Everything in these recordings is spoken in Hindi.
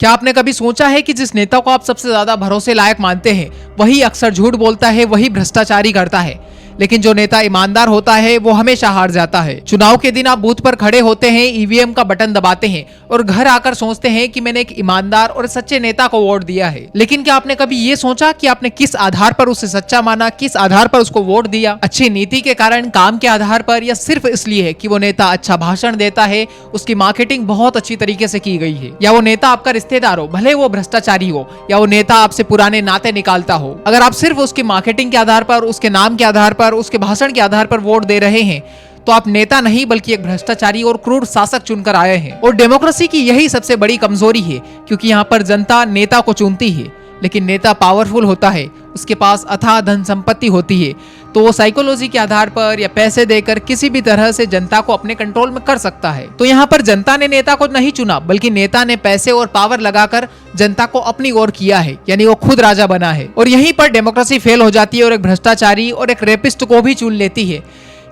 क्या आपने कभी सोचा है कि जिस नेता को आप सबसे ज्यादा भरोसे लायक मानते हैं वही अक्सर झूठ बोलता है, वही भ्रष्टाचारी करता है। लेकिन जो नेता ईमानदार होता है वो हमेशा हार जाता है। चुनाव के दिन आप बूथ पर खड़े होते हैं, ईवीएम का बटन दबाते हैं और घर आकर सोचते हैं कि मैंने एक ईमानदार और सच्चे नेता को वोट दिया है। लेकिन क्या आपने कभी ये सोचा कि आपने किस आधार पर उसे सच्चा माना, किस आधार पर उसको वोट दिया? अच्छी नीति के कारण, काम के आधार पर, या सिर्फ इसलिए कि वो नेता अच्छा भाषण देता है, उसकी मार्केटिंग बहुत अच्छी तरीके से की गई है, या वो नेता आपका रिश्तेदार हो, भले वो भ्रष्टाचारी हो, या वो नेता आपसे पुराने नाते निकालता हो? अगर आप सिर्फ उसकी मार्केटिंग के आधार पर, उसके नाम के आधार पर, उसके भाषण के आधार पर वोट दे रहे हैं तो आप नेता नहीं बल्कि एक भ्रष्टाचारी और क्रूर शासक चुनकर आए हैं। और डेमोक्रेसी की यही सबसे बड़ी कमजोरी है, क्योंकि यहाँ पर जनता नेता को चुनती है, लेकिन नेता पावरफुल होता है, उसके पास अथाह धन संपत्ति होती है, तो वो साइकोलॉजी के आधार पर या पैसे देकर किसी भी तरह से जनता को अपने कंट्रोल में कर सकता है। तो यहाँ पर जनता ने नेता को नहीं चुना, बल्कि नेता ने पैसे और पावर लगाकर जनता को अपनी ओर किया है, यानी वो खुद राजा बना है। और यहीं पर डेमोक्रेसी फेल हो जाती है और एक भ्रष्टाचारी और एक रेपिस्ट को भी चुन लेती है।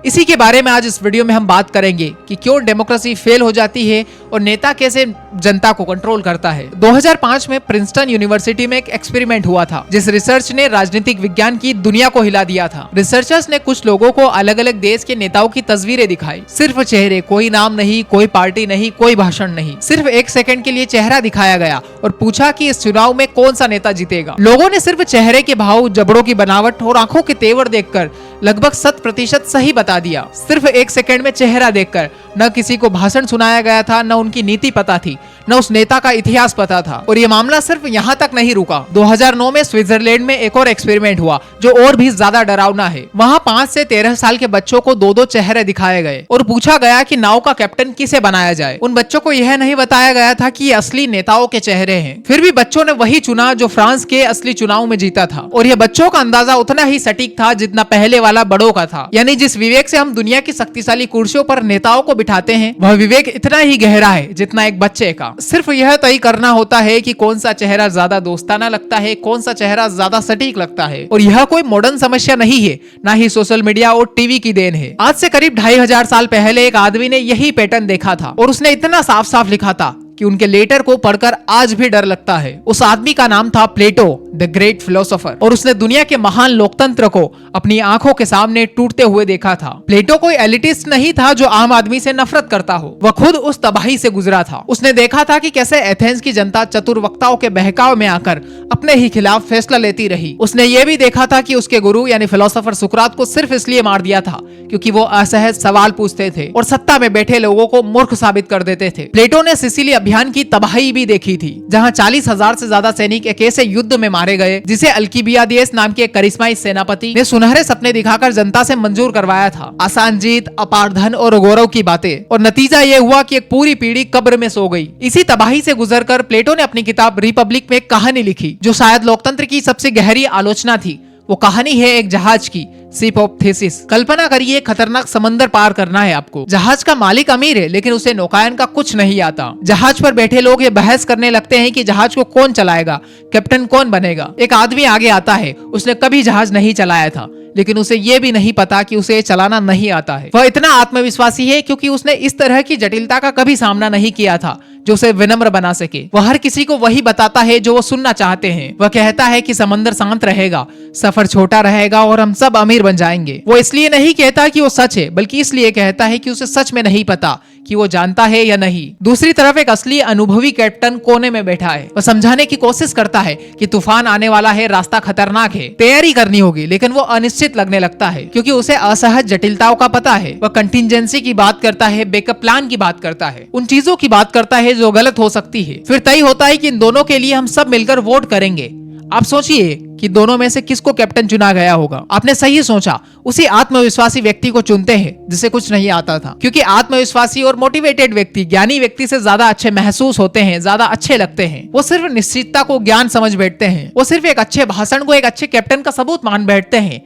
इसी के बारे में आज इस वीडियो में हम बात करेंगे कि क्यों डेमोक्रेसी फेल हो जाती है और नेता कैसे जनता को कंट्रोल करता है। 2005 में प्रिंसटन यूनिवर्सिटी में एक एक्सपेरिमेंट हुआ था, जिस रिसर्च ने राजनीतिक विज्ञान की दुनिया को हिला दिया था। रिसर्चर्स ने कुछ लोगों को अलग अलग देश के नेताओं की तस्वीरें दिखाई, सिर्फ चेहरे, कोई नाम नहीं, कोई पार्टी नहीं, कोई भाषण नहीं, सिर्फ 1 सेकंड के लिए चेहरा दिखाया गया और पूछा कि इस चुनाव में कौन सा नेता जीतेगा। लोगों ने सिर्फ चेहरे के भाव, जबड़ों की बनावट और आंखों के तेवर देखकर लगभग 100% सही बता दिया। सिर्फ 1 सेकंड में चेहरा देखकर न किसी को भाषण सुनाया गया था, न उनकी नीति पता थी, न उस नेता का इतिहास पता था। और ये मामला सिर्फ यहाँ तक नहीं रुका। 2009 में स्विट्जरलैंड में एक और एक्सपेरिमेंट हुआ जो और भी ज्यादा डरावना है। वहाँ 5 से 13 साल के बच्चों को 2-2 चेहरे दिखाए गए और पूछा गया कि नाव का कैप्टन किसे बनाया जाए। उन बच्चों को यह नहीं बताया गया था कि ये असली नेताओं के चेहरे हैं। फिर भी बच्चों ने वही चुना जो फ्रांस के असली चुनाव में जीता था। और यह बच्चों का अंदाजा उतना ही सटीक था जितना पहले वाला बड़ों का था। यानी जिस विवेक से हम दुनिया की शक्तिशाली कुर्सियों पर नेताओं को बिठाते हैं, वह विवेक इतना ही गहरा है जितना एक बच्चे का। सिर्फ यह तय करना होता है कि कौन सा चेहरा ज्यादा दोस्ताना लगता है, कौन सा चेहरा ज्यादा सटीक लगता है। और यह कोई मॉडर्न समस्या नहीं है, ना ही सोशल मीडिया और टीवी की देन है। आज से करीब 2500 साल पहले एक आदमी ने यही पैटर्न देखा था और उसने इतना साफ साफ लिखा था कि उनके लेटर को पढ़कर आज भी डर लगता है। उस आदमी का नाम था प्लेटो, द ग्रेट फिलोसोफर। और उसने दुनिया के महान लोकतंत्र को अपनी आंखों के सामने टूटते हुए देखा था। प्लेटो कोई एलिटिस्ट नहीं था जो आम आदमी से नफरत करता हो, वह खुद उस तबाही से गुजरा था। उसने देखा था कि कैसे एथेंस की जनता चतुर वक्ताओं के बहकाव में आकर अपने ही खिलाफ फैसला लेती रही। उसने ये भी देखा था कि उसके गुरु यानी फिलोसोफर सुकरात को सिर्फ इसलिए मार दिया था क्योंकि वो असहज सवाल पूछते थे और सत्ता में बैठे लोगों को मूर्ख साबित कर देते थे। प्लेटो ने सिसिली अभियान की तबाही भी देखी थी, जहां 40,000 से ज्यादा सैनिक एक ऐसे युद्ध में मारे गए जिसे अल्किबियादियस नाम के करिश्माई सेनापति ने सुनहरे सपने दिखाकर जनता से मंजूर करवाया था। आसान जीत, अपार धन और गौरव की बातें, और नतीजा ये हुआ कि एक पूरी पीढ़ी कब्र में सो गई। इसी तबाही से गुजरकर प्लेटो ने अपनी किताब रिपब्लिक में एक कहानी लिखी जो शायद लोकतंत्र की सबसे गहरी आलोचना थी। वो कहानी है एक जहाज की, शिप ऑफ थेसिस। कल्पना करिए खतरनाक समंदर पार करना है आपको। जहाज का मालिक अमीर है लेकिन उसे नौकायन का कुछ नहीं आता। जहाज पर बैठे लोग ये बहस करने लगते हैं कि जहाज को कौन चलाएगा, कैप्टन कौन बनेगा। एक आदमी आगे आता है, उसने कभी जहाज नहीं चलाया था लेकिन उसे ये भी नहीं पता कि उसे चलाना नहीं आता है। वह इतना आत्मविश्वासी है क्योंकि उसने इस तरह की जटिलता का कभी सामना नहीं किया था जो उसे विनम्र बना सके। वह हर किसी को वही बताता है जो वो सुनना चाहते हैं। वह कहता है कि समंदर शांत रहेगा, सफर छोटा रहेगा और हम सब अमीर बन जाएंगे। वो इसलिए नहीं कहता कि वो सच है, बल्कि इसलिए कहता है कि उसे सच में नहीं पता कि वो जानता है या नहीं। दूसरी तरफ एक असली अनुभवी कैप्टन कोने में बैठा है। वह समझाने की कोशिश करता है कि तूफान आने वाला है, रास्ता खतरनाक है, तैयारी करनी होगी, लेकिन वो अनिश्चित लगने लगता है क्योंकि उसे असहज जटिलताओं का पता है। वह कंटिजेंसी की बात करता है, बैकअप प्लान की बात करता है, उन चीजों की बात करता है जो गलत हो सकती है। फिर तय होता है कि इन दोनों के लिए हम सब मिलकर वोट करेंगे। आप सोचिए कि दोनों में से किसको कैप्टन चुना गया होगा। आपने सही सोचा, उसी आत्मविश्वासी व्यक्ति को चुनते हैं जिसे कुछ नहीं आता था, क्योंकि आत्मविश्वासी और मोटिवेटेड व्यक्ति ज्ञानी व्यक्ति से ज्यादा अच्छे महसूस होते हैं, ज्यादा अच्छे लगते हैं। वो सिर्फ निश्चितता को ज्ञान समझ बैठते हैं, वो सिर्फ एक अच्छे भाषण को एक अच्छे कैप्टन का सबूत मान बैठते हैं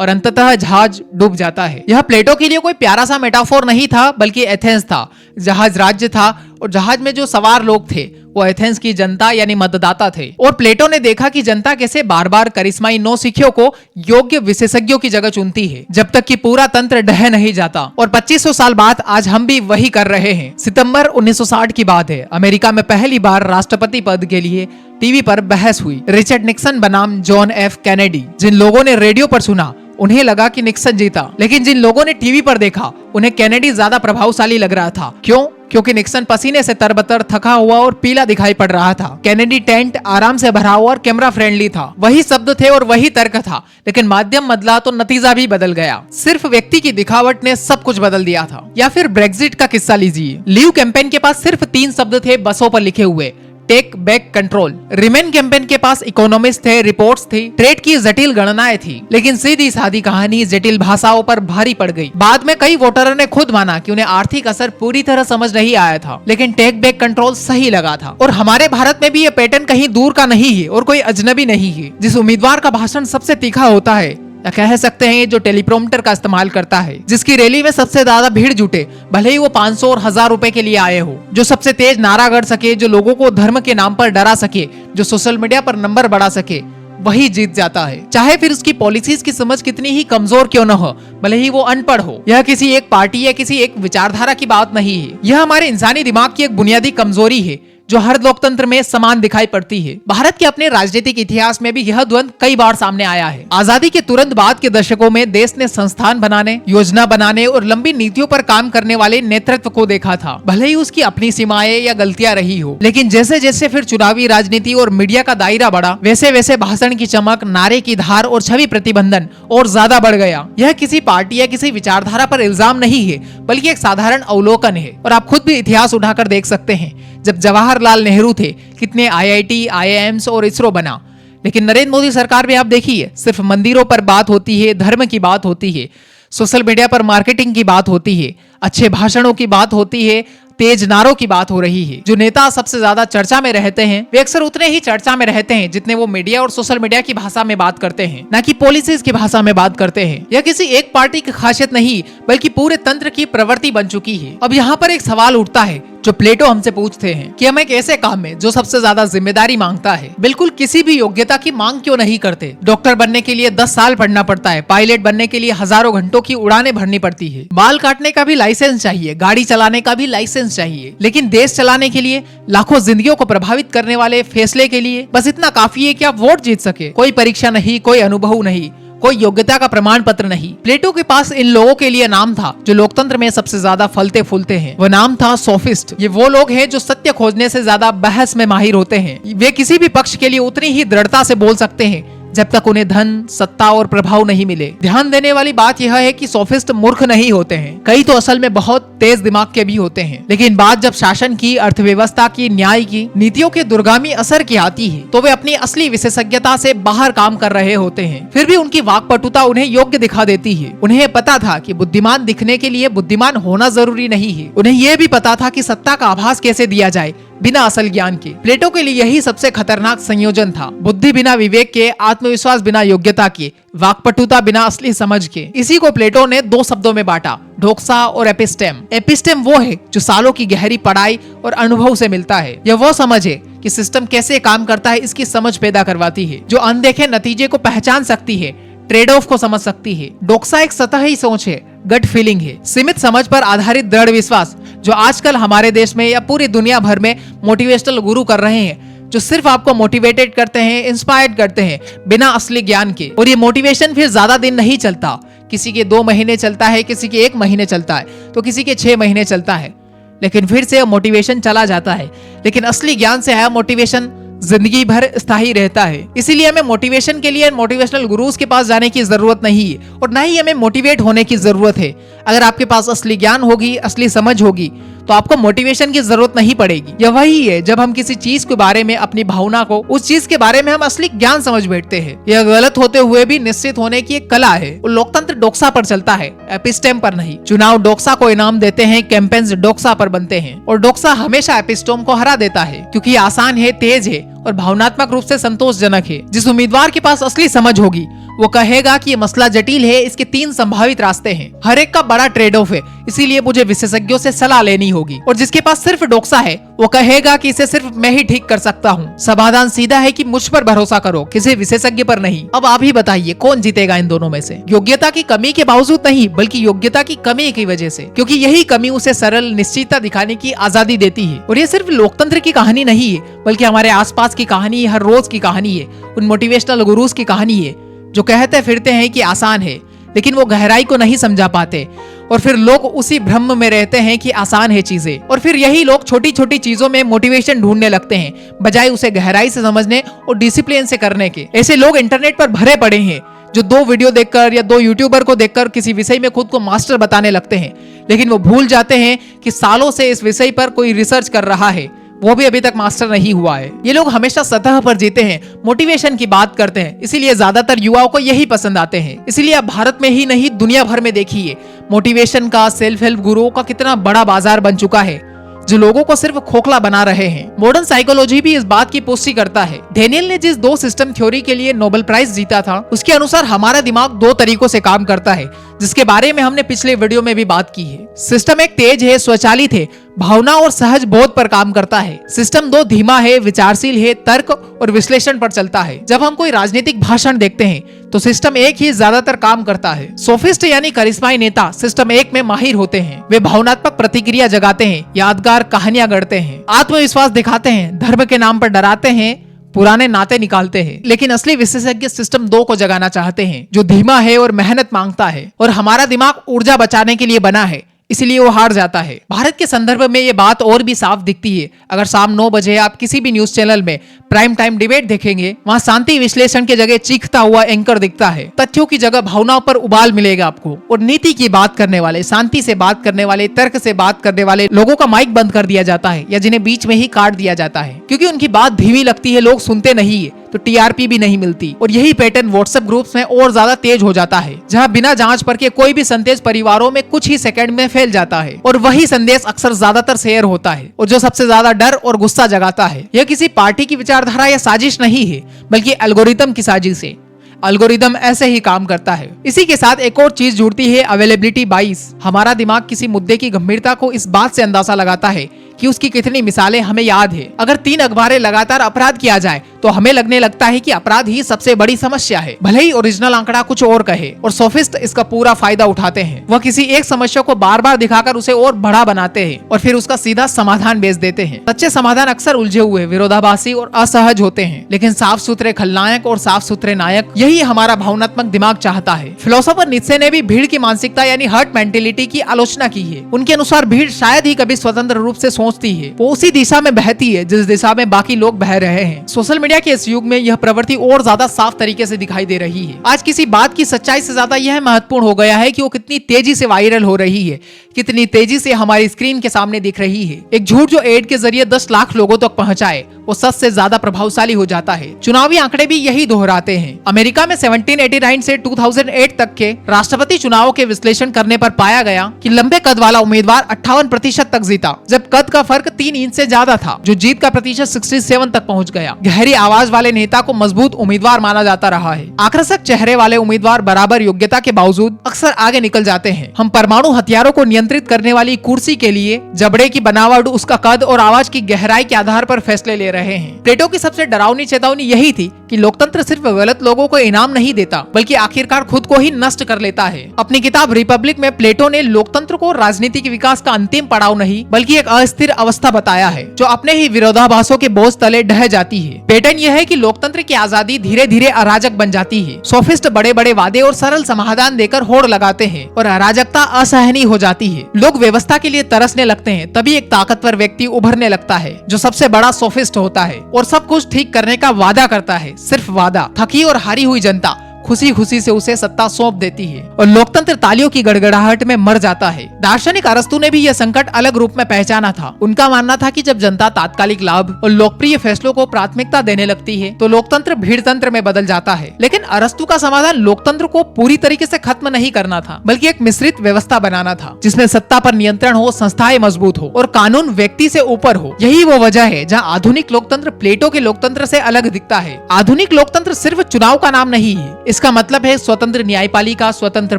और अंततः जहाज डूब जाता है। यह प्लेटो के लिए कोई प्यारा सा मेटाफोर नहीं था, बल्कि एथेंस था। जहाज राज्य था और जहाज में जो सवार लोग थे वो एथेंस की जनता यानी मतदाता थे। और प्लेटो ने देखा कि जनता कैसे बार बार करिश्माई नौसिखियों को योग्य विशेषज्ञों की जगह चुनती है जब तक कि पूरा तंत्र ढह नहीं जाता। और 2500 साल बाद आज हम भी वही कर रहे हैं। सितंबर 1960 की बात है। अमेरिका में पहली बार राष्ट्रपति पद के लिए टीवी पर बहस हुई। रिचर्ड निक्सन बनाम जॉन एफ कैनेडी। जिन लोगों ने रेडियो पर सुना उन्हें लगा कि निक्सन जीता, लेकिन जिन लोगों ने टीवी पर देखा उन्हें कैनेडी ज्यादा प्रभावशाली लग रहा था। क्यों? क्योंकि निक्सन पसीने से तरबतर, थका हुआ और पीला दिखाई पड़ रहा था। कैनेडी टेंट आराम से भरा हुआ और कैमरा फ्रेंडली था। वही शब्द थे और वही तर्क था, लेकिन माध्यम बदला तो नतीजा भी बदल गया। सिर्फ व्यक्ति की दिखावट ने सब कुछ बदल दिया था। या फिर ब्रेक्जिट का किस्सा लीजिए। लीव कैंपेन के पास सिर्फ 3 शब्द थे बसों पर लिखे हुए, take back control. Remain campaign के पास इकोनॉमिस्ट थे, रिपोर्ट्स थी, ट्रेड की जटिल गणनाएं थी, लेकिन सीधी सादी कहानी जटिल भाषाओं पर भारी पड़ गई। बाद में कई वोटरों ने खुद माना कि उन्हें आर्थिक असर पूरी तरह समझ नहीं आया था, लेकिन टेक बैक कंट्रोल सही लगा था। और हमारे भारत में भी ये पैटर्न कहीं दूर का नहीं है और कोई अजनबी नहीं है। जिस उम्मीदवार का भाषण सबसे तीखा होता है, या कह सकते हैं जो टेलीप्रॉम्प्टर का इस्तेमाल करता है, जिसकी रैली में सबसे ज्यादा भीड़ जुटे, भले ही वो 500 और 1000 रुपए के लिए आए हो, जो सबसे तेज नारा गढ़ सके, जो लोगों को धर्म के नाम पर डरा सके, जो सोशल मीडिया पर नंबर बढ़ा सके, वही जीत जाता है। चाहे फिर उसकी पॉलिसीज की समझ कितनी ही कमजोर क्यों न हो, भले ही वो अनपढ़ हो। यह किसी एक पार्टी या किसी एक विचारधारा की बात नहीं है। यह हमारे इंसानी दिमाग की एक बुनियादी कमजोरी है जो हर लोकतंत्र में समान दिखाई पड़ती है। भारत के अपने राजनीतिक इतिहास में भी यह द्वंद्व कई बार सामने आया है। आजादी के तुरंत बाद के दशकों में देश ने संस्थान बनाने, योजना बनाने और लंबी नीतियों पर काम करने वाले नेतृत्व को देखा था, भले ही उसकी अपनी सीमाएं या गलतियां रही हो। लेकिन जैसे जैसे फिर चुनावी राजनीति और मीडिया का दायरा बढ़ा, वैसे वैसे भाषण की चमक, नारे की धार और छवि प्रतिबंधन और ज्यादा बढ़ गया। यह किसी पार्टी या किसी विचारधारा पर इल्जाम नहीं है, बल्कि एक साधारण अवलोकन है। और आप खुद भी इतिहास उठाकर देख सकते हैं। जब जवाहरलाल नेहरू थे, कितने IIT, IIMs और इसरो बना। लेकिन नरेंद्र मोदी सरकार में आप देखिए, सिर्फ मंदिरों पर बात होती है, धर्म की बात होती है, सोशल मीडिया पर मार्केटिंग की बात होती है, अच्छे भाषणों की बात होती है, तेज नारों की बात हो रही है। जो नेता सबसे ज्यादा चर्चा में रहते हैं, वे अक्सर उतने ही चर्चा में रहते हैं जितने वो मीडिया और सोशल मीडिया की भाषा में बात करते हैं, न कि पॉलिसीज की भाषा में बात करते हैं। यह किसी एक पार्टी की खासियत नहीं, बल्कि पूरे तंत्र की प्रवृत्ति बन चुकी है। अब यहाँ पर एक सवाल उठता है जो प्लेटो हमसे पूछते हैं कि हम एक ऐसे काम में जो सबसे ज्यादा जिम्मेदारी मांगता है, बिल्कुल किसी भी योग्यता की मांग क्यों नहीं करते। डॉक्टर बनने के लिए 10 साल पढ़ना पड़ता है, पायलट बनने के लिए हजारों घंटों की उड़ानें भरनी पड़ती है, बाल काटने का भी लाइसेंस चाहिए, गाड़ी चलाने का भी लाइसेंस चाहिए। लेकिन देश चलाने के लिए, लाखों जिंदगियों को प्रभावित करने वाले फैसले के लिए बस इतना काफी है कि आप वोट जीत सके। कोई परीक्षा नहीं, कोई अनुभव नहीं, कोई योग्यता का प्रमाण पत्र नहीं। प्लेटो के पास इन लोगों के लिए नाम था जो लोकतंत्र में सबसे ज्यादा फलते फूलते हैं। वो नाम था सोफिस्ट। ये वो लोग हैं जो सत्य खोजने से ज्यादा बहस में माहिर होते हैं। वे किसी भी पक्ष के लिए उतनी ही दृढ़ता से बोल सकते हैं जब तक उन्हें धन, सत्ता और प्रभाव नहीं मिले। ध्यान देने वाली बात यह है कि सोफिस्ट मूर्ख नहीं होते हैं, कई तो असल में बहुत तेज दिमाग के भी होते हैं। लेकिन बात जब शासन की, अर्थव्यवस्था की, न्याय की, नीतियों के दुर्गामी असर की आती है, तो वे अपनी असली विशेषज्ञता से बाहर काम कर रहे होते हैं। फिर भी उनकी वाक्पटुता उन्हें योग्य दिखा देती है। उन्हें पता था कि बुद्धिमान दिखने के लिए बुद्धिमान होना जरूरी नहीं है। उन्हें यह भी पता था कि सत्ता का आभास कैसे दिया जाए बिना असल ज्ञान के। प्लेटो के लिए यही सबसे खतरनाक संयोजन था। बुद्धि बिना विवेक के, आत्मविश्वास बिना योग्यता के, वाक्पटुता बिना असली समझ के। इसी को प्लेटो ने 2 शब्दों में बांटा, डोक्सा और एपिस्टेम। एपिस्टेम वो है जो सालों की गहरी पढ़ाई और अनुभव से मिलता है। यह वो समझ है कि सिस्टम कैसे काम करता है, इसकी समझ पैदा करवाती है, जो अनदेखे नतीजे को पहचान सकती है, ट्रेड ऑफ को समझ सकती है। डोक्सा एक सतही सोच है, गट फीलिंग है, सीमित समझ पर आधारित दृढ़ विश्वास, जो आजकल हमारे देश में या पूरी दुनिया भर में मोटिवेशनल गुरु कर रहे हैं, जो सिर्फ आपको मोटिवेटेड करते हैं, इंस्पायर्ड करते हैं बिना असली ज्ञान के। और ये मोटिवेशन फिर ज्यादा दिन नहीं चलता, किसी के 2 महीने चलता है, किसी के 1 महीने चलता है, तो किसी के 6 महीने चलता है, लेकिन फिर से मोटिवेशन चला जाता है। लेकिन असली ज्ञान से आया मोटिवेशन जिंदगी भर स्थायी रहता है। इसीलिए हमें मोटिवेशन के लिए मोटिवेशनल गुरुज के पास जाने की जरूरत नहीं है, और न ही हमें मोटिवेट होने की जरूरत है। अगर आपके पास असली ज्ञान होगी, असली समझ होगी, तो आपको मोटिवेशन की जरूरत नहीं पड़ेगी। यह वही है जब हम किसी चीज के बारे में, अपनी भावना को, उस चीज के बारे में हम असली ज्ञान समझ बैठते हैं। यह गलत होते हुए भी निश्चित होने की एक कला है। लोकतंत्र डोक्सा पर चलता है, एपिस्टेम पर नहीं। चुनाव डोक्सा को इनाम देते हैं, कैंपेन्स डोक्सा पर बनते हैं, और डोक्सा हमेशा एपिस्टेम को हरा देता है, क्योंकि आसान है, तेज है और भावनात्मक रूप से संतोषजनक है। जिस उम्मीदवार के पास असली समझ होगी वो कहेगा कि ये मसला जटिल है, इसके 3 संभावित रास्ते हैं, हर एक का बड़ा ट्रेड ऑफ है, इसीलिए मुझे विशेषज्ञों से सलाह लेनी होगी। और जिसके पास सिर्फ डोक्सा है वो कहेगा कि इसे सिर्फ मैं ही ठीक कर सकता हूँ। समाधान सीधा है कि मुझ पर भरोसा करो, किसी विशेषज्ञ पर नहीं। अब आप ही बताइए कौन जीतेगा इन दोनों में से? योग्यता की कमी के बावजूद नहीं, बल्कि योग्यता की कमी की वजह से, क्योंकि यही कमी उसे सरल निश्चितता दिखाने की आजादी देती है। और ये सिर्फ लोकतंत्र की कहानी नहीं है, बल्कि हमारे आसपास की कहानी, हर रोज की कहानी है, उन मोटिवेशनल गुरुज की कहानी है जो कहते फिरते हैं कि आसान है, लेकिन वो गहराई को नहीं समझा पाते और फिर लोग उसी भ्रम में रहते हैं कि आसान है चीजें। और फिर यही लोग छोटी छोटी चीजों में मोटिवेशन ढूंढने लगते हैं बजाय उसे गहराई से समझने और डिसिप्लिन से करने के। ऐसे लोग इंटरनेट पर भरे पड़े हैं जो 2 वीडियो देखकर या 2 यूट्यूबर को देखकर किसी विषय में खुद को मास्टर बताने लगते हैं, लेकिन वो भूल जाते हैं कि सालों से इस विषय पर कोई रिसर्च कर रहा है, वो भी अभी तक मास्टर नहीं हुआ है। ये लोग हमेशा सतह पर जीते हैं, मोटिवेशन की बात करते हैं, इसीलिए ज्यादातर युवाओं को यही पसंद आते हैं। इसीलिए अब भारत में ही नहीं दुनिया भर में देखिए मोटिवेशन का, सेल्फ हेल्प गुरुओं का कितना बड़ा बाजार बन चुका है जो लोगों को सिर्फ खोखला बना रहे हैं। मॉडर्न साइकोलॉजी भी इस बात की पुष्टि करता है। डेनियल ने जिस 2 सिस्टम थ्योरी के लिए नोबेल प्राइज जीता था उसके अनुसार हमारा दिमाग 2 तरीकों से काम करता है, जिसके बारे में हमने पिछले वीडियो में भी बात की है। सिस्टम 1 तेज है, स्वचालित है, भावना और सहज बोध पर काम करता है। सिस्टम 2 धीमा है, विचारशील है, तर्क और विश्लेषण पर चलता है। जब हम कोई राजनीतिक भाषण देखते हैं तो सिस्टम 1 ही ज्यादातर काम करता है। सोफिस्ट यानी करिश्माई नेता सिस्टम 1 में माहिर होते हैं। वे भावनात्मक प्रतिक्रिया जगाते हैं, यादगार कहानियां गढ़ते हैं, आत्मविश्वास दिखाते हैं, धर्म के नाम पर डराते हैं, पुराने नाते निकालते हैं। लेकिन असली विशेषज्ञ सिस्टम 2 को जगाना चाहते हैं, जो धीमा है और मेहनत मांगता है। और हमारा दिमाग ऊर्जा बचाने के लिए बना है, इसलिए वो हार जाता है। भारत के संदर्भ में ये बात और भी साफ दिखती है। अगर शाम 9 बजे आप किसी भी न्यूज चैनल में प्राइम टाइम डिबेट देखेंगे, वहाँ शांति विश्लेषण की जगह चीखता हुआ एंकर दिखता है, तथ्यों की जगह भावनाओं पर उबाल मिलेगा आपको। और नीति की बात करने वाले, शांति से बात करने वाले, तर्क से बात करने वाले लोगों का माइक बंद कर दिया जाता है या जिन्हें बीच में ही काट दिया जाता है, क्योंकि उनकी बात धीमी लगती है, लोग सुनते नहीं है, तो टीआरपी भी नहीं मिलती। और यही पैटर्न व्हाट्सएप ग्रुप्स में और ज्यादा तेज हो जाता है, जहां बिना जांच परखे कोई भी संदेश परिवारों में कुछ ही सेकंड में फैल जाता है और वही संदेश अक्सर ज्यादातर शेयर होता है और जो सबसे ज्यादा डर और गुस्सा जगाता है। यह किसी पार्टी की विचारधारा या साजिश नहीं है, बल्कि एल्गोरिथम की साजिश है। एल्गोरिदम ऐसे ही काम करता है। इसी के साथ एक और चीज जुड़ती है, अवेलेबिलिटी बाइस। हमारा दिमाग किसी मुद्दे की गंभीरता को इस बात से अंदाजा लगाता है कि उसकी कितनी मिसालें हमें याद है। अगर 3 अखबारें लगातार अपराध किया जाए तो हमें लगने लगता है कि अपराध ही सबसे बड़ी समस्या है, भले ही ओरिजिनल आंकड़ा कुछ और कहे। और सोफिस्ट इसका पूरा फायदा उठाते हैं। वह किसी एक समस्या को बार बार दिखाकर उसे और बड़ा बनाते हैं और फिर उसका सीधा समाधान बेच देते हैं। सच्चे समाधान अक्सर उलझे हुए, विरोधाभासी और असहज होते हैं, लेकिन साफ सुथरे खलनायक और साफ सुथरे नायक, यही हमारा भावनात्मक दिमाग चाहता है। फिलोसोफर नीत्शे ने भी भीड़ की मानसिकता यानी हर्ट मेंटेलिटी की आलोचना की है। उनके अनुसार भीड़ शायद ही कभी स्वतंत्र रूप से सोचती है, वो उसी दिशा में बहती है जिस दिशा में बाकी लोग बह रहे हैं। सोशल मीडिया के इस युग में यह प्रवृत्ति और ज्यादा साफ तरीके से दिखाई दे रही है। आज किसी बात की सच्चाई से ज्यादा यह महत्वपूर्ण हो गया है कि वो कितनी तेजी से वायरल हो रही है, कितनी तेजी से हमारी स्क्रीन के सामने दिख रही है। एक झूठ जो एड के जरिए 10 लाख लोगों तक पहुंचाए, वो सच से ज्यादा प्रभावशाली हो जाता है। चुनावी आंकड़े भी यही दोहराते हैं। अमेरिका में 1789 से 2008 तक के राष्ट्रपति चुनावों के विश्लेषण करने पर पाया गया कि लंबे कद वाला उम्मीदवार 58% तक जीता, जब कद का फर्क 3 इंच से ज्यादा था, जो जीत का प्रतिशत 67 तक पहुंच गया। गहरी आवाज वाले नेता को मजबूत उम्मीदवार माना जाता रहा है। आकर्षक चेहरे वाले उम्मीदवार बराबर योग्यता के बावजूद अक्सर आगे निकल जाते हैं। हम परमाणु हथियारों को नियंत्रित करने वाली कुर्सी के लिए जबड़े की बनावट, उसका कद और आवाज की गहराई के आधार पर फैसले ले रहे हैं। प्लेटो की सबसे डरावनी चेतावनी यही थी कि लोकतंत्र सिर्फ गलत लोगों को इनाम नहीं देता, बल्कि आखिरकार खुद को ही नष्ट कर लेता है। अपनी किताब रिपब्लिक में प्लेटो ने लोकतंत्र को राजनीति के विकास का अंतिम पड़ाव नहीं, बल्कि एक अस्थिर अवस्था बताया है, जो अपने ही विरोधाभासों के बोझ तले ढह जाती है। पैटर्न यह है कि लोकतंत्र की आजादी धीरे धीरे अराजक बन जाती है। सोफिस्ट बड़े बड़े वादे और सरल समाधान देकर होड़ लगाते हैं और अराजकता असहनीय हो जाती है। लोग व्यवस्था के लिए तरसने लगते हैं। तभी एक ताकतवर व्यक्ति उभरने लगता है, जो सबसे बड़ा सोफिस्ट होता है और सब कुछ ठीक करने का वादा करता है। सिर्फ वादा। थकी और हारी हुई जनता खुशी खुशी से उसे सत्ता सौंप देती है और लोकतंत्र तालियों की गड़गड़ाहट में मर जाता है। दार्शनिक अरस्तू ने भी यह संकट अलग रूप में पहचाना था। उनका मानना था कि जब जनता तात्कालिक लाभ और लोकप्रिय फैसलों को प्राथमिकता देने लगती है तो लोकतंत्र भीड़ तंत्र में बदल जाता है। लेकिन अरस्तू का समाधान लोकतंत्र को पूरी तरीके से खत्म नहीं करना था, बल्कि एक मिश्रित व्यवस्था बनाना था जिसमें सत्ता पर नियंत्रण हो, संस्थाएं मजबूत हो और कानून व्यक्ति से ऊपर हो। यही वो वजह है जहाँ आधुनिक लोकतंत्र प्लेटो के लोकतंत्र से अलग दिखता है। आधुनिक लोकतंत्र सिर्फ चुनाव का नाम नहीं है। इसका मतलब है स्वतंत्र न्यायपालिका, स्वतंत्र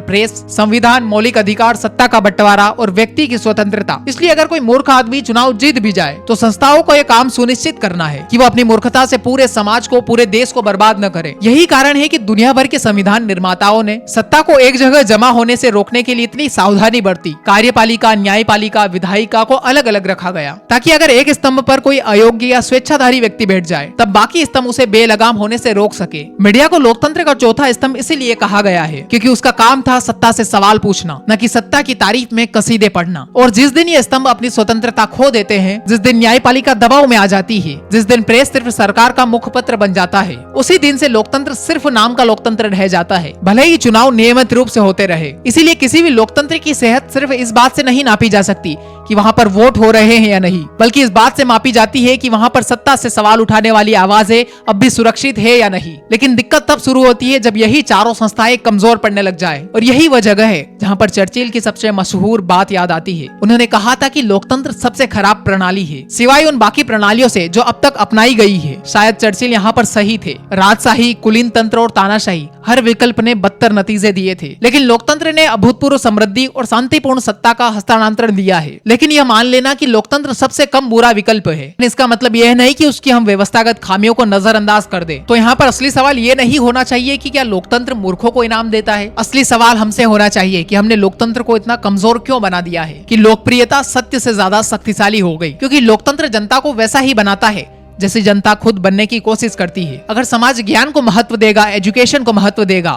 प्रेस, संविधान, मौलिक अधिकार, सत्ता का बंटवारा और व्यक्ति की स्वतंत्रता। इसलिए अगर कोई मूर्ख आदमी चुनाव जीत भी जाए तो संस्थाओं को यह काम सुनिश्चित करना है कि वो अपनी मूर्खता से पूरे समाज को, पूरे देश को बर्बाद न करे। यही कारण है कि दुनिया भर के संविधान निर्माताओं ने सत्ता को एक जगह जमा होने से रोकने के लिए इतनी सावधानी बरती। कार्यपालिका, न्यायपालिका, विधायिका को अलग अलग रखा गया ताकि अगर एक स्तंभ पर कोई अयोग्य या स्वेच्छाधारी व्यक्ति बैठ जाए तब बाकी स्तंभ उसे बेलगाम होने से रोक सके। मीडिया को लोकतंत्र का चौथा स्तंभ इसीलिए कहा गया है क्योंकि उसका काम था सत्ता से सवाल पूछना, न कि सत्ता की तारीफ में कसीदे पढ़ना। और जिस दिन ये स्तंभ अपनी स्वतंत्रता खो देते हैं, जिस दिन न्यायपालिका दबाव में आ जाती है, जिस दिन प्रेस सिर्फ सरकार का मुखपत्र बन जाता है, उसी दिन से लोकतंत्र सिर्फ नाम का लोकतंत्र रह जाता है, भले ही चुनाव नियमित रूप से होते रहे। इसीलिए किसी भी लोकतंत्र की सेहत सिर्फ इस बात से नहीं नापी जा सकती कि वहाँ पर वोट हो रहे हैं या नहीं, बल्कि इस बात से मापी जाती है कि वहाँ पर सत्ता से सवाल उठाने वाली आवाजें अब भी सुरक्षित है या नहीं। लेकिन दिक्कत तब शुरू होती है जब यही चारों संस्थाएं कमजोर पड़ने लग जाए। और यही वह जगह है जहाँ पर चर्चिल की सबसे मशहूर बात याद आती है। उन्होंने कहा था कि लोकतंत्र सबसे खराब प्रणाली है सिवाय उन बाकी प्रणालियों से जो अब तक अपनाई गई है। शायद चर्चिल यहाँ पर सही थे। राजशाही, कुलीन तंत्र और तानाशाही हर विकल्प ने बदतर नतीजे दिए थे, लेकिन लोकतंत्र ने अभूतपूर्व समृद्धि और शांतिपूर्ण सत्ता का हस्तांतरण दिया है। लेकिन यह मान लेना कि लोकतंत्र सबसे कम बुरा विकल्प है, इसका मतलब यह नहीं कि उसकी हम व्यवस्थागत खामियों को नजरअंदाज कर दें। तो यहाँ पर असली सवाल ये नहीं होना चाहिए कि क्या लोकतंत्र मूर्खों को इनाम देता है। असली सवाल हमसे होना चाहिए कि हमने लोकतंत्र को इतना कमजोर क्यों बना दिया है कि लोकप्रियता सत्य से ज्यादा शक्तिशाली हो गई। क्योंकि लोकतंत्र जनता को वैसा ही बनाता है जैसे जनता खुद बनने की कोशिश करती है। अगर समाज ज्ञान को महत्व देगा, एजुकेशन को महत्व देगा,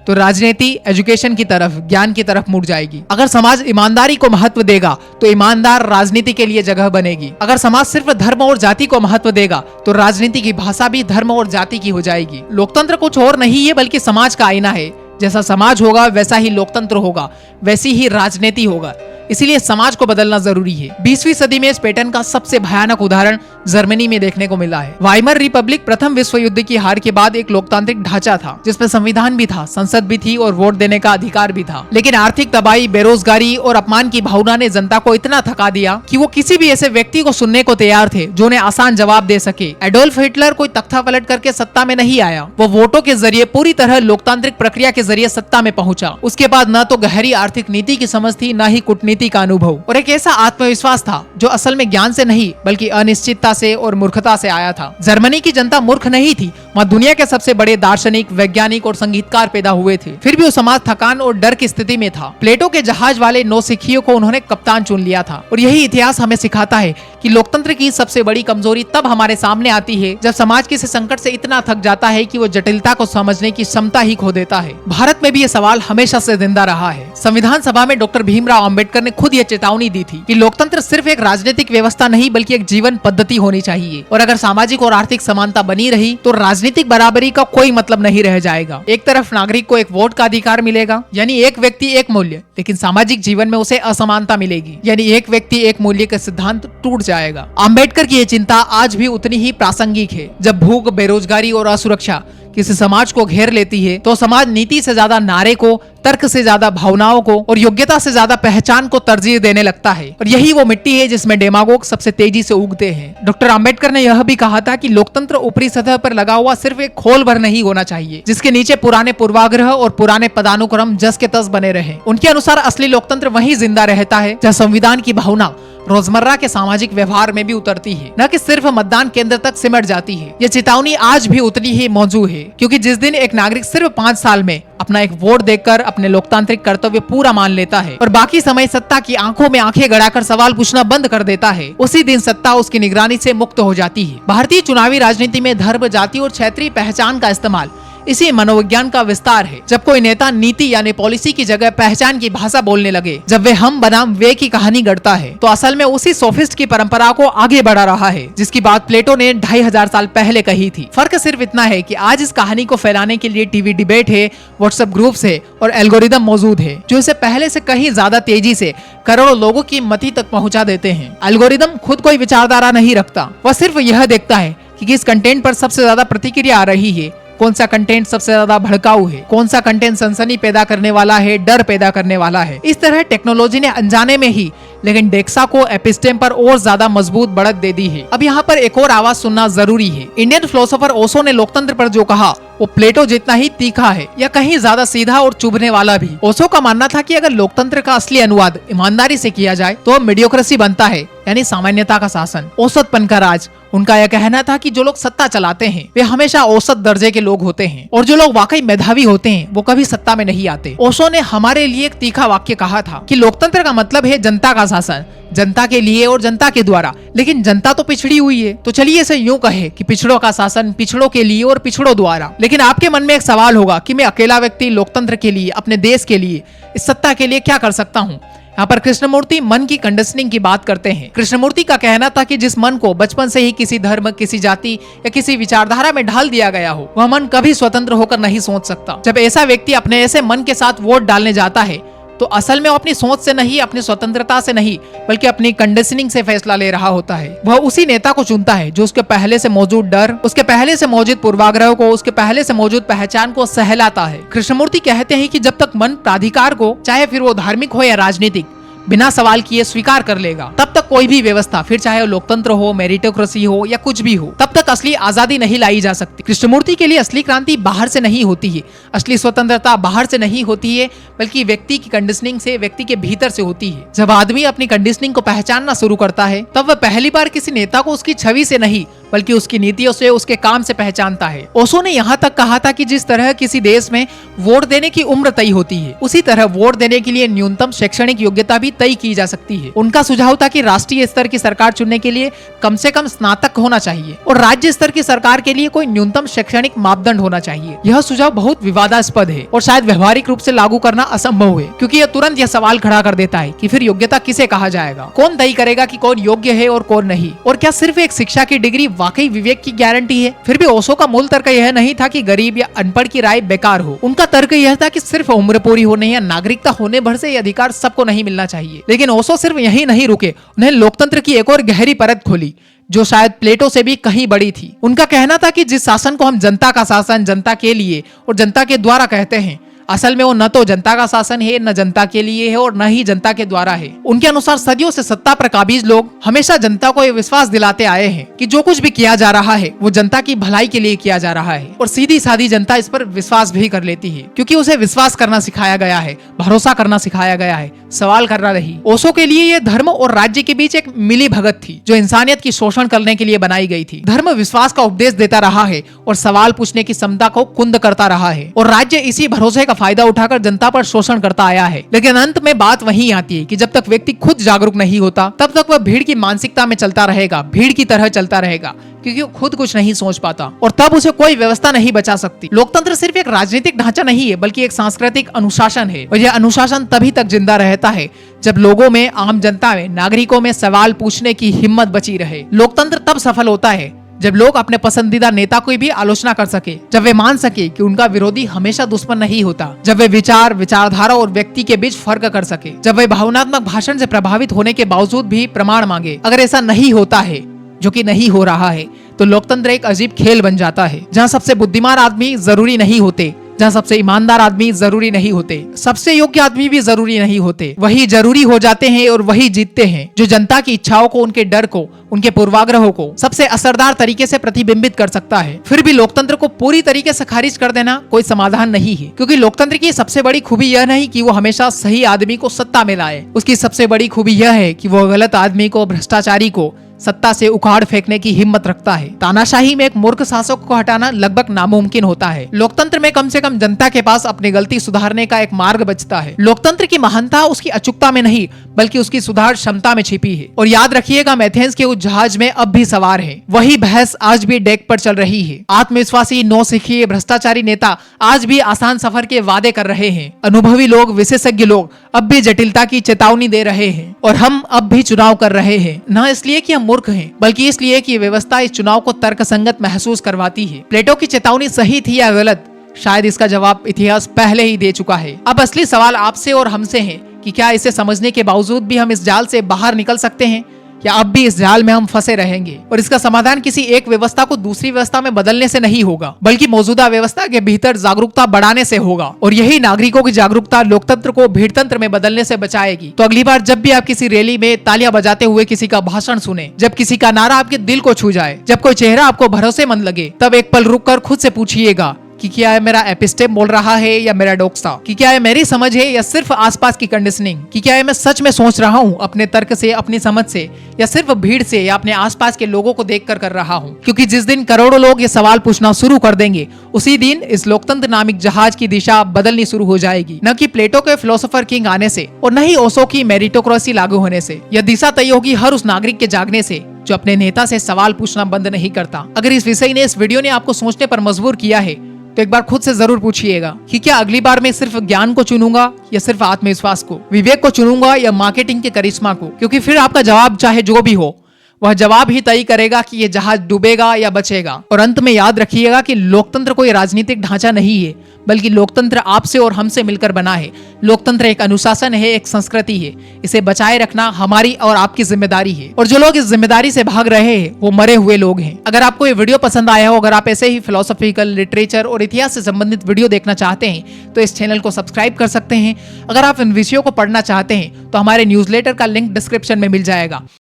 तो राजनीति एजुकेशन की तरफ, ज्ञान की तरफ मुड़ जाएगी। अगर समाज ईमानदारी को महत्व देगा तो ईमानदार राजनीति के लिए जगह बनेगी। अगर समाज सिर्फ धर्म और जाति को महत्व देगा तो राजनीति की भाषा भी धर्म और जाति की हो जाएगी। लोकतंत्र कुछ और नहीं है बल्कि समाज का आईना है। जैसा समाज होगा वैसा ही लोकतंत्र होगा, वैसी ही राजनीति होगा। इसीलिए समाज को बदलना जरूरी है। 20वीं सदी में इस पैटर्न का सबसे भयानक उदाहरण जर्मनी में देखने को मिला है। वाइमर रिपब्लिक प्रथम विश्व युद्ध की हार के बाद एक लोकतांत्रिक ढांचा था जिसमें संविधान भी था, संसद भी थी और वोट देने का अधिकार भी था। लेकिन आर्थिक तबाही, बेरोजगारी और अपमान की भावना ने जनता को इतना थका दिया कि वो किसी भी ऐसे व्यक्ति को सुनने को तैयार थे जो उन्हें आसान जवाब दे सके। एडोल्फ हिटलर कोई तख्ता पलट करके सत्ता में नहीं आया, वो वोटों के जरिए पूरी तरह लोकतांत्रिक प्रक्रिया के जरिए सत्ता में पहुंचा। उसके बाद न तो गहरी आर्थिक नीति की समझ थी, न ही कूटनीति का अनुभव, और एक ऐसा आत्मविश्वास था जो असल में ज्ञान से नहीं बल्कि अनिश्चितता से और मूर्खता से आया था। जर्मनी की जनता मूर्ख नहीं थी, वहाँ दुनिया के सबसे बड़े दार्शनिक, वैज्ञानिक और संगीतकार पैदा हुए थे। फिर भी वो समाज थकान और डर की स्थिति में था। प्लेटो के जहाज वाले नौसिखियों को उन्होंने कप्तान चुन लिया था। और यही इतिहास हमें सिखाता है कि लोकतंत्र की सबसे बड़ी कमजोरी तब हमारे सामने आती है जब समाज किसी संकट से इतना थक जाता है कि वो जटिलता को समझने की क्षमता ही खो देता है। भारत में भी ये सवाल हमेशा से जिंदा रहा है। संविधान सभा में डॉक्टर भीमराव अंबेडकर ने खुद ये चेतावनी दी थी कि लोकतंत्र सिर्फ एक राजनीतिक व्यवस्था नहीं बल्कि एक जीवन पद्धति होनी चाहिए। और अगर सामाजिक और आर्थिक समानता बनी रही तो राजनीतिक बराबरी का कोई मतलब नहीं रह जाएगा। एक तरफ नागरिक को एक वोट का अधिकार मिलेगा, यानी एक व्यक्ति एक मूल्य, लेकिन सामाजिक जीवन में उसे असमानता मिलेगी, यानी एक व्यक्ति एक मूल्य का सिद्धांत टूट जाएगा। अंबेडकर की ये चिंता आज भी उतनी ही प्रासंगिक है। जब भूख, बेरोजगारी और असुरक्षा किसी समाज को घेर लेती है तो समाज नीति से ज्यादा नारे को, तर्क से ज्यादा भावनाओं को और योग्यता से ज्यादा पहचान को तरजीह देने लगता है। और यही वो मिट्टी है जिसमें डेमागोग सबसे तेजी से उगते हैं। डॉक्टर अंबेडकर ने यह भी कहा था कि लोकतंत्र ऊपरी सतह पर लगा हुआ सिर्फ एक खोल भर नहीं होना चाहिए जिसके नीचे पुराने पूर्वाग्रह और पुराने पदानुक्रम जस के तस बने रहे। उनके अनुसार असली लोकतंत्र वहीं जिंदा रहता है जहाँ संविधान की भावना रोजमर्रा के सामाजिक व्यवहार में भी उतरती है, न कि सिर्फ मतदान केंद्र तक सिमट जाती है। ये चेतावनी आज भी उतनी ही मौजूद है, क्योंकि जिस दिन एक नागरिक सिर्फ 5 साल में अपना एक वोट देकर अपने लोकतांत्रिक कर्तव्य पूरा मान लेता है और बाकी समय सत्ता की आंखों में आंखें गड़ाकर सवाल पूछना बंद कर देता है, उसी दिन सत्ता उसकी निगरानी से मुक्त हो जाती है। भारतीय चुनावी राजनीति में धर्म, जाति और क्षेत्रीय पहचान का इस्तेमाल इसी मनोविज्ञान का विस्तार है। जब कोई नेता नीति यानी पॉलिसी की जगह पहचान की भाषा बोलने लगे, जब वे हम बनाम वे की कहानी गढ़ता है, तो असल में उसी सोफिस्ट की परंपरा को आगे बढ़ा रहा है जिसकी बात प्लेटो ने 2500 साल पहले कही थी। फर्क सिर्फ इतना है कि आज इस कहानी को फैलाने के लिए टीवी डिबेट है, व्हाट्सएप ग्रुप्स है और एल्गोरिदम मौजूद है जो इसे पहले से कहीं ज्यादा तेजी से करोड़ों लोगों की मति तक पहुंचा देते हैं। एल्गोरिदम खुद कोई विचारधारा नहीं रखता, वह सिर्फ यह देखता है कि किस कंटेंट पर सबसे ज्यादा प्रतिक्रिया आ रही है, कौन सा कंटेंट सबसे ज्यादा भड़काऊ है, कौन सा कंटेंट सनसनी पैदा करने वाला है, डर पैदा करने वाला है। इस तरह टेक्नोलॉजी ने अनजाने में ही लेकिन डेक्सा को एपिस्टेम पर और ज्यादा मजबूत बढ़त दे दी है। अब यहाँ पर एक और आवाज सुनना जरूरी है। इंडियन फिलोसोफर ओशो ने लोकतंत्र पर जो कहा वो प्लेटो जितना ही तीखा है या कहीं ज्यादा सीधा और चुभने वाला भी। ओशो का मानना था कि अगर लोकतंत्र का असली अनुवाद ईमानदारी से किया जाए तो मीडियोक्रेसी बनता है, यानी सामान्यता का शासन, औसतपन का राज। उनका यह कहना था कि जो लोग सत्ता चलाते हैं वे हमेशा औसत दर्जे के लोग होते हैं और जो लोग वाकई मेधावी होते हैं वो कभी सत्ता में नहीं आते। ओशो ने हमारे लिए एक तीखा वाक्य कहा था कि लोकतंत्र का मतलब है जनता का शासन, जनता के लिए और जनता के द्वारा। लेकिन जनता तो पिछड़ी हुई है, तो चलिए इसे यूं कहे कि पिछड़ों का शासन पिछड़ों के लिए और पिछड़ों द्वारा। लेकिन आपके मन में एक सवाल होगा कि मैं अकेला व्यक्ति लोकतंत्र के लिए, अपने देश के लिए, इस सत्ता के लिए क्या कर सकता हूँ। यहाँ पर कृष्णमूर्ति मन की कंडीशनिंग की बात करते हैं। कृष्णमूर्ति का कहना था कि जिस मन को बचपन से ही किसी धर्म, किसी जाति या किसी विचारधारा में ढाल दिया गया हो, वह मन कभी स्वतंत्र होकर नहीं सोच सकता। जब ऐसा व्यक्ति अपने ऐसे मन के साथ वोट डालने जाता है तो असल में वो अपनी सोच से नहीं, अपनी स्वतंत्रता से नहीं, बल्कि अपनी कंडीशनिंग से फैसला ले रहा होता है। वह उसी नेता को चुनता है जो उसके पहले से मौजूद डर, उसके पहले से मौजूद पूर्वाग्रह को, उसके पहले से मौजूद पहचान को सहलाता है। कृष्णमूर्ति कहते हैं कि जब तक मन प्राधिकार को, चाहे फिर वो धार्मिक हो या राजनीतिक, बिना सवाल किए स्वीकार कर लेगा, तब तक कोई भी व्यवस्था, फिर चाहे वो लोकतंत्र हो, मेरिटोक्रेसी हो या कुछ भी हो, तब तक असली आजादी नहीं लाई जा सकती। कृष्णमूर्ति के लिए असली क्रांति बाहर से नहीं होती है, असली स्वतंत्रता बाहर से नहीं होती है, बल्कि व्यक्ति की कंडीशनिंग से, व्यक्ति के भीतर से होती है। जब आदमी अपनी कंडीशनिंग को पहचानना शुरू करता है तब वह पहली बार किसी नेता को उसकी छवि से नहीं बल्कि उसकी नीतियों से, उसके काम से पहचानता है। ओशो ने यहाँ तक कहा था कि जिस तरह किसी देश में वोट देने की उम्र तय होती है, उसी तरह वोट देने के लिए न्यूनतम शैक्षणिक योग्यता भी तय की जा सकती है। उनका सुझाव था कि राष्ट्रीय स्तर की सरकार चुनने के लिए कम से कम स्नातक होना चाहिए और राज्य स्तर की सरकार के लिए कोई न्यूनतम शैक्षणिक मापदंड होना चाहिए। यह सुझाव बहुत विवादास्पद है और शायद व्यवहारिक रूप से लागू करना असंभव है, क्योंकि यह तुरंत यह सवाल खड़ा कर देता है कि फिर योग्यता किसे कहा जाएगा, कौन तय करेगा कि कौन योग्य है और कौन नहीं, और क्या सिर्फ एक शिक्षा की डिग्री वाकई विवेक की गारंटी है। फिर भी ओशो का मूल तर्क यह नहीं था कि गरीब या अनपढ़ की राय बेकार हो। उनका तर्क यह था कि सिर्फ उम्र पूरी होने या नागरिकता होने भर से ये अधिकार सबको नहीं मिलना चाहिए। लेकिन ओशो सिर्फ यही नहीं रुके, उन्हें लोकतंत्र की एक और गहरी परत खोली जो शायद प्लेटो से भी कहीं बड़ी थी। उनका कहना था कि जिस शासन को हम जनता का शासन, जनता के लिए और जनता के द्वारा कहते हैं, असल में वो न तो जनता का शासन है, न जनता के लिए है और न ही जनता के द्वारा है। उनके अनुसार सदियों से सत्ता पर काबिज लोग हमेशा जनता को ये विश्वास दिलाते आए हैं कि जो कुछ भी किया जा रहा है वो जनता की भलाई के लिए किया जा रहा है, और सीधी सादी जनता इस पर विश्वास भी कर लेती है, क्योंकि उसे विश्वास करना सिखाया गया है, भरोसा करना सिखाया गया है, सवाल करना नहीं। ओशो के लिए ये धर्म और राज्य के बीच एक मिली भगत थी जो इंसानियत की शोषण करने के लिए बनाई गई थी। धर्म विश्वास का उपदेश देता रहा है और सवाल पूछने की क्षमता को कुंद करता रहा है, और राज्य इसी भरोसे का फायदा उठाकर जनता पर शोषण करता आया है। लेकिन अंत में बात वहीं आती है कि जब तक व्यक्ति खुद जागरूक नहीं होता तब तक वह भीड़ की मानसिकता में चलता रहेगा, भीड़ की तरह चलता रहेगा, क्योंकि वो खुद कुछ नहीं सोच पाता, और तब उसे कोई व्यवस्था नहीं बचा सकती। लोकतंत्र सिर्फ एक राजनीतिक ढांचा नहीं है, बल्कि एक सांस्कृतिक अनुशासन है, और यह अनुशासन तभी तक जिंदा रहता है जब लोगों में, आम जनता में, नागरिकों में सवाल पूछने की हिम्मत बची रहे। लोकतंत्र तब सफल होता है जब लोग अपने पसंदीदा नेता की भी आलोचना कर सके, जब वे मान सके कि उनका विरोधी हमेशा दुश्मन नहीं होता, जब वे विचार, विचारधारा और व्यक्ति के बीच फर्क कर सके, जब वे भावनात्मक भाषण से प्रभावित होने के बावजूद भी प्रमाण मांगे। अगर ऐसा नहीं होता है, जो कि नहीं हो रहा है, तो लोकतंत्र एक अजीब खेल बन जाता है जहाँ सबसे बुद्धिमान आदमी जरूरी नहीं होते, जहाँ सबसे ईमानदार आदमी जरूरी नहीं होते, सबसे योग्य आदमी भी जरूरी नहीं होते, वही जरूरी हो जाते हैं और वही जीतते हैं जो जनता की इच्छाओं को, उनके डर को, उनके पूर्वाग्रहों को सबसे असरदार तरीके से प्रतिबिंबित कर सकता है। फिर भी लोकतंत्र को पूरी तरीके से खारिज कर देना कोई समाधान नहीं है, क्योंकि लोकतंत्र की सबसे बड़ी खूबी यह नहीं कि वो हमेशा सही आदमी को सत्ता में लाए, उसकी सबसे बड़ी खूबी यह है कि वो गलत आदमी को, भ्रष्टाचारी को सत्ता से उखाड़ फेंकने की हिम्मत रखता है। तानाशाही में एक मूर्ख शासक को हटाना लगभग नामुमकिन होता है। लोकतंत्र में कम से कम जनता के पास अपनी गलती सुधारने का एक मार्ग बचता है। लोकतंत्र की महानता उसकी अचूकता में नहीं बल्कि उसकी सुधार क्षमता में छिपी है। और याद रखिएगा, एथेंस के उस जहाज में अब भी सवार है वही भैंस आज भी डेक पर चल रही है। आत्मविश्वासी, नौसिखिए, भ्रष्टाचारी नेता आज भी आसान सफर के वादे कर रहे हैं। अनुभवी लोग, विशेषज्ञ लोग अब भी जटिलता की चेतावनी दे रहे हैं। और हम अब भी चुनाव कर रहे हैं, न इसलिए कि हम मूर्ख हैं बल्कि इसलिए कि व्यवस्था इस चुनाव को तर्कसंगत महसूस करवाती है। प्लेटो की चेतावनी सही थी या गलत, शायद इसका जवाब इतिहास पहले ही दे चुका है। अब असली सवाल आपसे और हमसे है कि क्या इसे समझने के बावजूद भी हम इस जाल से बाहर निकल सकते हैं या अब भी इस जाल में हम फंसे रहेंगे। और इसका समाधान किसी एक व्यवस्था को दूसरी व्यवस्था में बदलने से नहीं होगा बल्कि मौजूदा व्यवस्था के भीतर जागरूकता बढ़ाने से होगा। और यही नागरिकों की जागरूकता लोकतंत्र को भीड़तंत्र में बदलने से बचाएगी। तो अगली बार जब भी आप किसी रैली में तालियां बजाते हुए किसी का भाषण सुने, जब किसी का नारा आपके दिल को छू जाए, जब कोई चेहरा आपको भरोसेमंद लगे, तब एक पल रुक कर खुद से पूछिएगा कि क्या है मेरा एपिस्टेम बोल रहा है या मेरा डोक्सा, कि क्या है मेरी समझ है या सिर्फ आसपास की कंडीशनिंग, कि क्या है मैं सच में सोच रहा हूँ अपने तर्क से, अपनी समझ से, या सिर्फ भीड़ से या अपने आसपास के लोगों को देखकर कर रहा हूँ। क्योंकि जिस दिन करोड़ों लोग ये सवाल पूछना शुरू कर देंगे उसी दिन इस लोकतंत्र नामिक जहाज की दिशा बदलनी शुरू हो जाएगी। न कि प्लेटो के फिलोसोफर किंग आने से और न ही ओशो की मेरिटोक्रेसी लागू होने से। यह दिशा तय होगी हर उस नागरिक के जागने से जो अपने नेता से सवाल पूछना बंद नहीं करता। अगर इस विषय ने, इस वीडियो ने आपको सोचने पर मजबूर किया है तो एक बार खुद से जरूर पूछिएगा कि क्या अगली बार मैं सिर्फ ज्ञान को चुनूंगा या सिर्फ आत्मविश्वास को, विवेक को चुनूंगा या मार्केटिंग के करिश्मा को। क्योंकि फिर आपका जवाब चाहे जो भी हो, वह जवाब ही तय करेगा कि ये जहाज डूबेगा या बचेगा। और अंत में याद रखिएगा कि लोकतंत्र कोई राजनीतिक ढांचा नहीं है बल्कि लोकतंत्र आपसे और हमसे मिलकर बना है। लोकतंत्र एक अनुशासन है, एक संस्कृति है। इसे बचाए रखना हमारी और आपकी जिम्मेदारी है। और जो लोग इस जिम्मेदारी से भाग रहे हैं वो मरे हुए लोग हैं। अगर आपको ये वीडियो पसंद आया हो, अगर आप ऐसे ही फिलोसॉफिकल, लिटरेचर और इतिहास से संबंधित वीडियो देखना चाहते हैं तो इस चैनल को सब्सक्राइब कर सकते हैं। अगर आप इन विषयों को पढ़ना चाहते हैं तो हमारे न्यूज़लेटर का लिंक डिस्क्रिप्शन में मिल जाएगा।